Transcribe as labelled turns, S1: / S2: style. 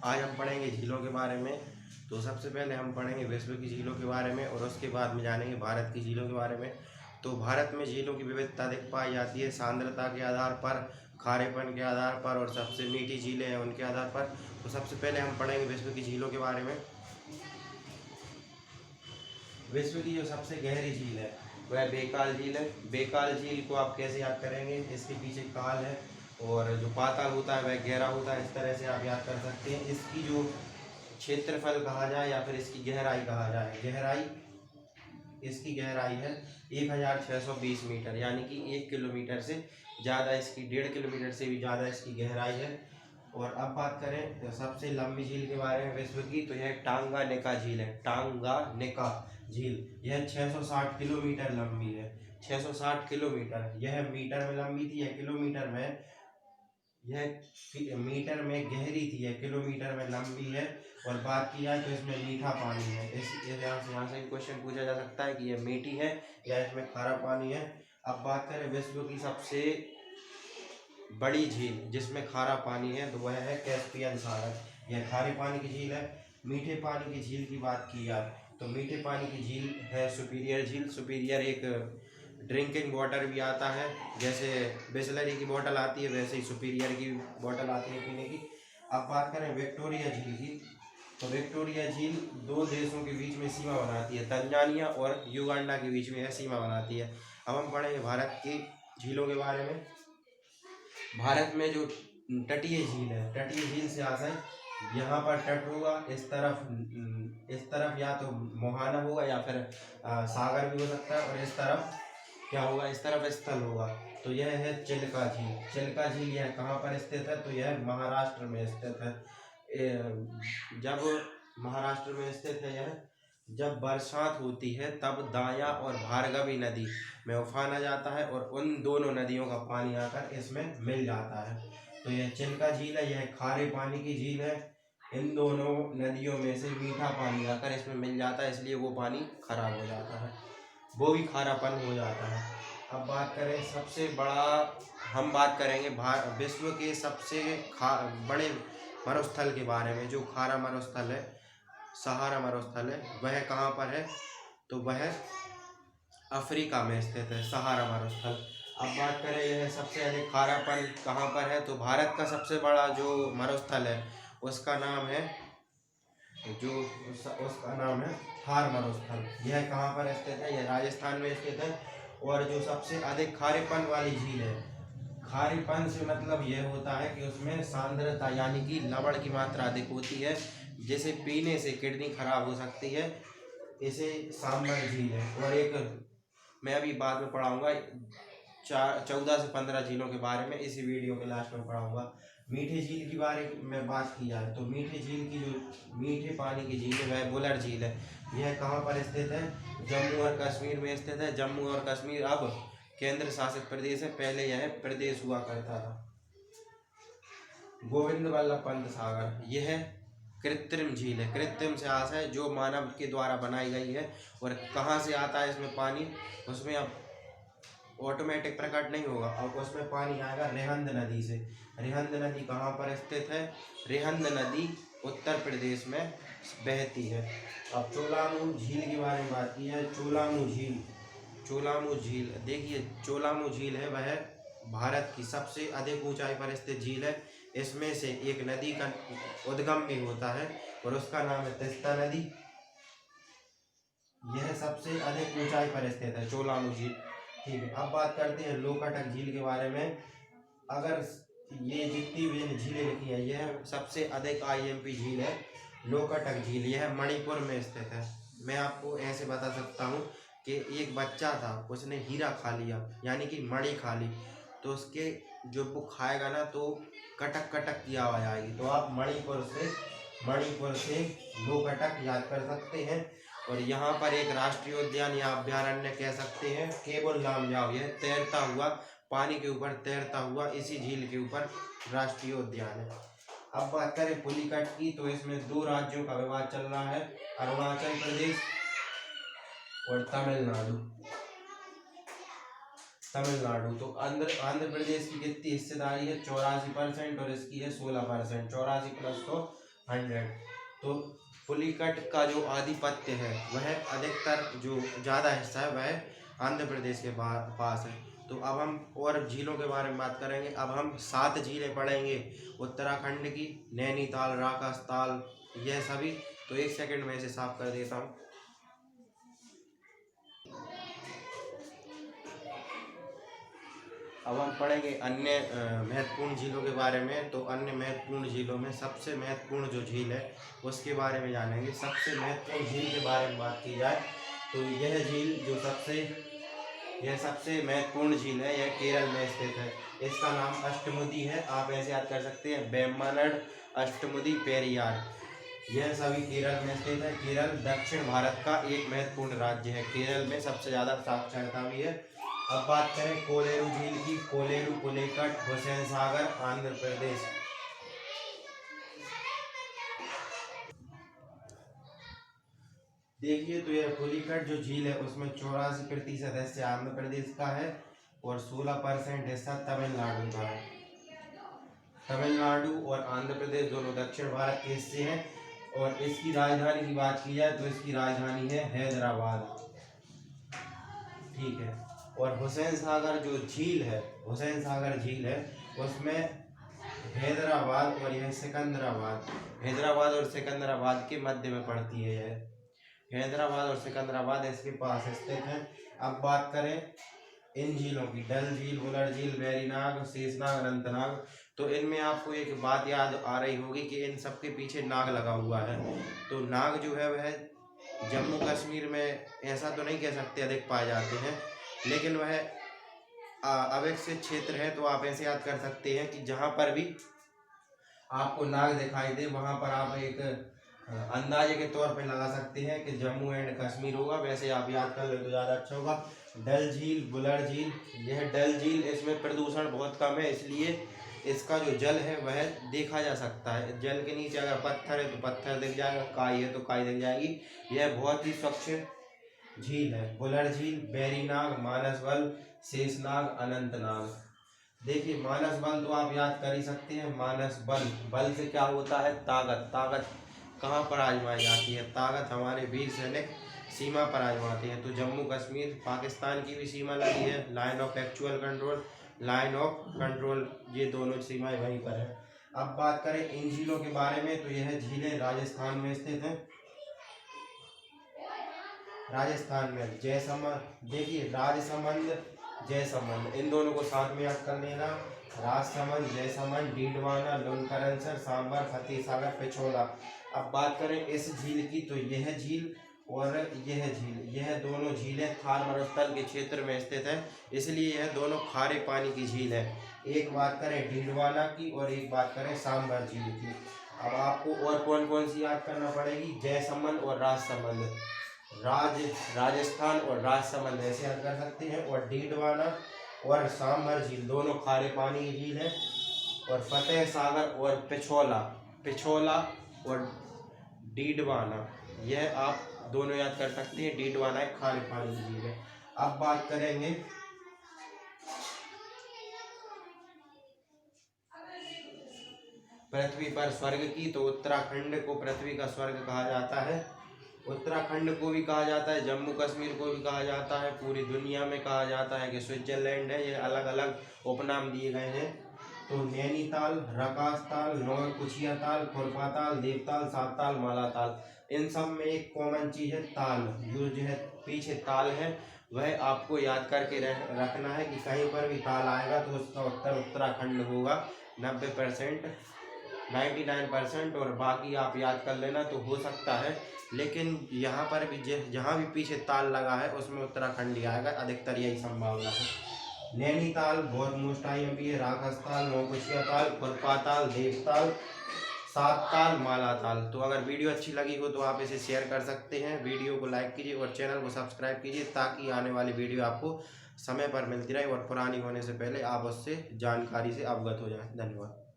S1: आज हम पढ़ेंगे झीलों के बारे में। तो सबसे पहले हम पढ़ेंगे विश्व की झीलों के बारे में और उसके बाद में जानेंगे भारत की झीलों के बारे में। तो भारत में झीलों की विविधता अधिक पाई जाती है सांद्रता के आधार पर, खारेपन के आधार पर और सबसे मीठी झीलें हैं उनके आधार पर। तो सबसे पहले हम पढ़ेंगे विश्व की झीलों के बारे में। विश्व की जो सबसे गहरी झील है वह बेकाल झील है। बेकाल झील को आप कैसे याद करेंगे, इसके पीछे काल है और जो पाताल होता है वह गहरा होता है, इस तरह से आप याद कर सकते हैं। इसकी जो क्षेत्रफल कहा जाए या फिर इसकी गहराई कहा जाए, इसकी गहराई है 1620 मीटर, यानी कि 1 किलोमीटर से ज़्यादा इसकी, 1.5 किलोमीटर से भी ज़्यादा इसकी गहराई है। और अब बात करें तो सबसे लंबी झील के बारे में विश्व की, तो यह टांगानिका झील है। टांगानिका झील यह 660 किलोमीटर लंबी है। 660 किलोमीटर, यह मीटर में लंबी थी, यह किलोमीटर में, यह मीटर में गहरी थी, यह किलोमीटर में लंबी है। और बात की जाए तो इसमें मीठा पानी है। इस यहाँ से क्वेश्चन पूछा जा सकता है कि यह मीठी है या इसमें खारा पानी है। अब बात करें विश्व की सबसे बड़ी झील जिसमें खारा पानी है तो वह है कैस्पियन सागर। यह खारे पानी की झील है। मीठे पानी की झील की बात की जाए तो मीठे पानी की झील है सुपीरियर झील। सुपीरियर एक ड्रिंकिंग वाटर भी आता है, जैसे बिसलरी की बोतल आती है वैसे ही सुपीरियर की बोतल आती है पीने की। अब बात करें विक्टोरिया झील की, तो विक्टोरिया झील दो देशों के बीच में सीमा बनाती है, तंजानिया और युगांडा के बीच में यह सीमा बनाती है। अब हम पढ़ेंगे भारत की झीलों के बारे में। भारत में जो तटीय झील है, तटीय झील से आशय यहाँ पर तट होगा, इस तरफ या तो मोहाना होगा या फिर सागर भी हो सकता है, और इस तरफ क्या होगा, इस तरफ स्थल होगा। तो यह है चिल्का झील। चिल्का झील यह कहाँ पर स्थित है, तो यह महाराष्ट्र में स्थित है। जब महाराष्ट्र में स्थित है यह, जब बरसात होती है तब दाया और भार्गवी नदी में उफान आ जाता है और उन दोनों नदियों का पानी आकर इसमें मिल जाता है। तो यह चिल्का झील है, यह खारे पानी की झील है। इन दोनों नदियों में से मीठा पानी आकर इसमें मिल जाता है, इसलिए वो पानी खराब हो जाता है, वो भी खारापन हो जाता है। अब बात करें सबसे बड़ा, हम बात करेंगे विश्व के सबसे बड़े मरुस्थल के बारे में। जो खारा मरुस्थल है, सहारा मरुस्थल है, वह कहाँ पर है, तो वह अफ्रीका में स्थित है, सहारा मरुस्थल। अब बात करें यह सबसे अधिक खारापन कहाँ पर है, तो भारत का सबसे बड़ा जो मरुस्थल है उसका नाम है, उसका नाम है थार मरुस्थल। यह कहाँ पर स्थित है, यह राजस्थान में स्थित है। और जो सबसे अधिक खारेपन वाली झील है, खारेपन से मतलब यह होता है कि उसमें सांद्रता यानी कि लवण की मात्रा अधिक होती है, जिसे पीने से किडनी खराब हो सकती है, इसे सांबर झील है। और एक मैं अभी बाद में पढ़ाऊंगा 14 से 15 झीलों के बारे में, इसी वीडियो के लास्ट में पढ़ाऊंगा। मीठे झील की बारे में बात की जाए तो मीठे झील की जो मीठे पानी की झील है वह बुलर झील है। यह कहाँ पर स्थित है, जम्मू और कश्मीर में स्थित है। जम्मू और कश्मीर अब केंद्र शासित प्रदेश है, पहले यह प्रदेश हुआ करता था। गोविंद वल्लभ पंत सागर, यह कृत्रिम झील है। कृत्रिम से आशय जो मानव के द्वारा बनाई गई है। और कहाँ से आता है इसमें पानी, उसमें अब ऑटोमेटिक प्रकट नहीं होगा, अब उसमें पानी आएगा रिहंद नदी से। रिहंद नदी कहाँ पर स्थित है, रिहंद नदी उत्तर प्रदेश में बहती है। अब चोलामू झील के बारे में बात की है। चोलामू झील देखिए, चोलामू झील है वह भारत की सबसे अधिक ऊंचाई पर स्थित झील है। इसमें से एक नदी का उद्गम भी होता है और उसका नाम है तीस्ता नदी। यह सबसे अधिक ऊंचाई पर स्थित है चोलामू झील। ठीक है, अब बात करते हैं लोकटक झील के बारे में। अगर ये जितनी भी झीलें लिखी है, यह सबसे अधिक IMP झील है लोकटक झील। यह मणिपुर में स्थित है। मैं आपको ऐसे बता सकता हूँ कि एक बच्चा था, उसने हीरा खा लिया यानी कि मणि खा ली, तो उसके जो वो खाएगा ना तो कटक कटक की आवाज़ आएगी। तो आप मणिपुर से लोकटक याद कर सकते हैं। और यहाँ पर एक राष्ट्रीय उद्यान या अभ्यारण्य कह सकते हैं, केबुल लामजाओ। यह तैरता हुआ, पानी के ऊपर तैरता हुआ इसी झील के ऊपर राष्ट्रीय उद्यान है। अब बात करें पुलिकट की, तो इसमें 2 राज्यों का विवाद चल रहा है, अरुणाचल प्रदेश और तमिलनाडु। तो आंध्र प्रदेश की कितनी हिस्सेदारी है, 84%, और इसकी है 16%। 84 + 100 100। तो पुलिकट का जो आधिपत्य है वह अधिकतर जो ज़्यादा हिस्सा है वह आंध्र प्रदेश के पास है। तो अब हम और झीलों के बारे में बात करेंगे। अब हम 7 झीलें पढ़ेंगे उत्तराखंड की, नैनीताल, राकास्थाल, यह सभी। तो 1 सेकंड में इसे साफ कर देता हूँ। अब हम पढ़ेंगे अन्य महत्वपूर्ण झीलों के बारे में। तो अन्य महत्वपूर्ण झीलों में सबसे महत्वपूर्ण जो झील है उसके बारे में जानेंगे। सबसे महत्वपूर्ण झील के बारे में बात की जाए तो यह झील जो सबसे महत्वपूर्ण झील है यह केरल में स्थित है। इसका नाम अष्टमुदी है। आप ऐसे याद कर सकते हैं, वेम्बनाड, अष्टमुदी, पेरियार। यह सभी केरल में स्थित है। केरल दक्षिण भारत का एक महत्वपूर्ण राज्य है। केरल में सबसे ज़्यादा साक्षरता भी है। अब बात करें कोलेरू झील की। कोलेरू, पुलिकट, हुसैन सागर, आंध्र प्रदेश। देखिए तो यह पुलिकट जो झील है उसमें 84% हिस्सा आंध्र प्रदेश का है और 16% हिस्सा तमिलनाडु का है। तमिलनाडु और आंध्र प्रदेश दोनों दक्षिण भारत के हिस्से हैं। और इसकी राजधानी की बात की जाए तो इसकी राजधानी है हैदराबाद। ठीक है। और हुसैन सागर जो झील है, हुसैन सागर झील है उसमें हैदराबाद और यह हैदराबाद और सिकंदराबाद के मध्य में पड़ती है। यह हैदराबाद और सिकंदराबाद इसके पास स्थित है। अब बात करें इन झीलों की, डल झील, वुलर झील, वेरीनाग, शेषनाग, अनंतनाग। तो इनमें आपको एक बात याद आ रही होगी कि इन सब के पीछे नाग लगा हुआ है। तो नाग जो है वह जम्मू कश्मीर में ऐसा तो नहीं कह सकते अधिक पाए जाते हैं, लेकिन वह अविकसित क्षेत्र है। तो आप ऐसे याद कर सकते हैं कि जहाँ पर भी आपको नाग दिखाई दे वहाँ पर आप एक अंदाजे के तौर पे लगा सकते हैं कि जम्मू एंड कश्मीर होगा। वैसे आप याद कर ले तो ज़्यादा अच्छा होगा। डल झील, बुलर झील, यह डल झील, इसमें प्रदूषण बहुत कम है, इसलिए इसका जो जल है वह देखा जा सकता है। जल के नीचे अगर पत्थर है तो पत्थर दिख जाएगा, काई है तो काई दिख जाएगी। यह बहुत ही स्वच्छ झील है। बुलर झील, वेरीनाग, मानसबल, शेषनाग, अनंतनाग। देखिए मानस बल तो आप याद कर ही सकते हैं। मानस बल, बल से क्या होता है? ताकत। ताकत कहाँ पर आजमाई जाती है? ताकत हमारे वीर सैनिक सीमा पर आजमाते हैं। तो जम्मू कश्मीर पाकिस्तान की भी सीमा लगी है। Line of actual control, line of control, ये दोनों सीमाएं वहीं पर है। अब बात करें इन झीलों के बारे में तो यह झीलें राजस्थान में स्थित हैं। राजस्थान में जयसमंद, देखिए राजसमंद, जयसमंद, इन दोनों को साथ में याद कर लेना। राजसमंद, जयसमंद, डीडवाना, लुनकरनसर, सांबर, फतेह सागर, पिछोला। अब बात करें इस झील की तो यह झील और यह झील, यह दोनों झीलें थार मरुस्थल के क्षेत्र में स्थित है, इसलिए यह दोनों खारे पानी की झील है। एक बात करें डीडवाना की और एक बात करें सांबर झील की। अब आपको और कौन कौन सी याद करना पड़ेगी? जयसमंद और राजसमंद, राजस्थान और राजसमंद ऐसे याद कर सकते हैं। और डीडवाना और सांभर झील दोनों खारे पानी की झील है। और फतेह सागर और पिछोला और डीडवाना, यह आप दोनों याद कर सकते हैं। डीडवाना एक खारे पानी की झील है। अब बात करेंगे पृथ्वी पर स्वर्ग की। तो उत्तराखंड को पृथ्वी का स्वर्ग कहा जाता है। उत्तराखंड को भी कहा जाता है, जम्मू कश्मीर को भी कहा जाता है, पूरी दुनिया में कहा जाता है कि स्विट्जरलैंड है। ये अलग अलग उपनाम दिए गए हैं। तो नैनीताल, रकासताल, नौकुचिया ताल, खुरपा ताल, देवताल, सातताल, मालाताल, इन सब में एक कॉमन चीज़ है ताल। जो है पीछे ताल है वह आपको याद करके रखना है कि कहीं पर भी ताल आएगा तो उसका उत्तर उत्तराखंड होगा 90%, 99%। और बाकी आप याद कर लेना तो हो सकता है, लेकिन यहाँ पर भी जहाँ भी पीछे ताल लगा है उसमें उत्तराखंड ही आएगा, अधिकतर यही संभावना है। नैनीताल बहुत मोस्ट IMP है। राकास्थाल, नौकुचिया ताल, खुरपा ताल, देवताल, सातताल, मालाताल। तो अगर वीडियो अच्छी लगी हो तो आप इसे शेयर कर सकते हैं। वीडियो को लाइक कीजिए और चैनल को सब्सक्राइब कीजिए ताकि आने वाली वीडियो आपको समय पर मिलती रहे और पुरानी होने से पहले आप उससे जानकारी से अवगत हो जाएं। धन्यवाद।